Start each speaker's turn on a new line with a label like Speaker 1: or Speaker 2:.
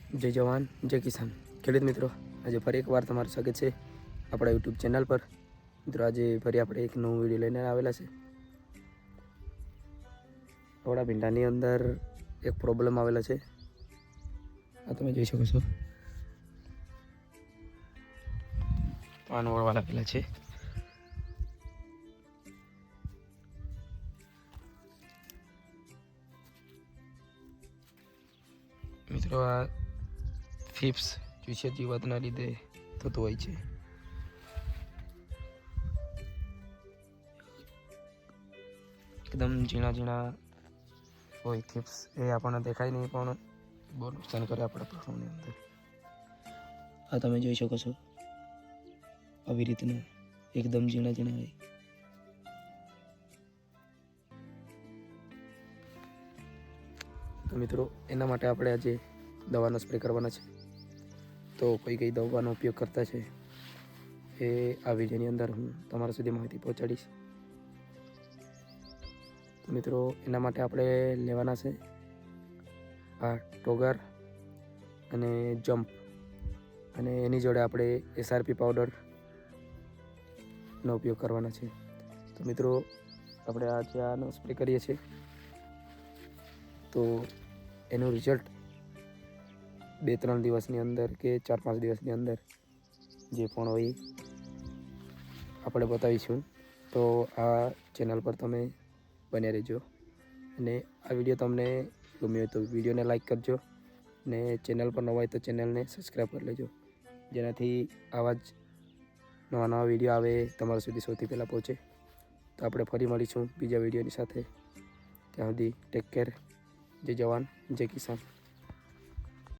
Speaker 1: જય જવાન જય કિસાન ખેડૂત મિત્રો, આજે ફરી એકવાર તમારું સ્વાગત છે આપણા યુટ્યુબ ચેનલ પર. મિત્રો, આજે ફરી આપણે એક નવું વિડીયો લઈને આવેલા છે. આપણા ભીંડાની અંદર એક પ્રોબ્લેમ આવેલો છે, આ તમે જોઈ શકો છો. પાન વળવા લાગેલા છે. મિત્રો, આ થીપ્સ ચૂસિયા જીવાતના લીધે થતું હોય છે. એકદમ ઝીણા ઝીણા હોય થીપ્સ, એ આપણને દેખાય નહીં પણ બહુ નુકસાન કરે આપણા પશુઓની અંદર. આ તમે જોઈ શકો છો, આવી રીતના એકદમ ઝીણા ઝીણા હોય. તો મિત્રો, એના માટે આપણે આજે દવાનો સ્પ્રે કરવાના છે. તો કઈ કઈ દવાનો ઉપયોગ કરતા છે એ આ વિડીયોની અંદર હું તમારા સુધી માહિતી પહોંચાડીશ. તો મિત્રો, એના માટે આપણે લેવાના છે આ ટોગર અને જમ્પ, અને એની જોડે આપણે SRP પાવડરનો ઉપયોગ કરવાના છે. તો મિત્રો, આપણે આજે આનો સ્પ્રે કરીએ છીએ તો એનું રિઝલ્ટ 2-3 દિવસની અંદર કે 4-5 દિવસની અંદર જે પણ હોય આપણે બતાવીશું. તો આ ચેનલ પર તમે બન્યા રહેજો, અને આ વિડીયો તમને ગમ્યો હોય તો વિડીયોને લાઈક કરજો, અને ચેનલ પર નવા હોય તો ચેનલને સબસ્ક્રાઈબ કરી લેજો, જેનાથી આવા જ નવા વિડીયો આવે તમારા સુધી સૌથી પહેલાં પહોંચે. તો આપણે ફરી મળીશું બીજા વિડીયોની સાથે. ત્યાં સુધી ટેક કેર. જય જવાન જય કિસાન.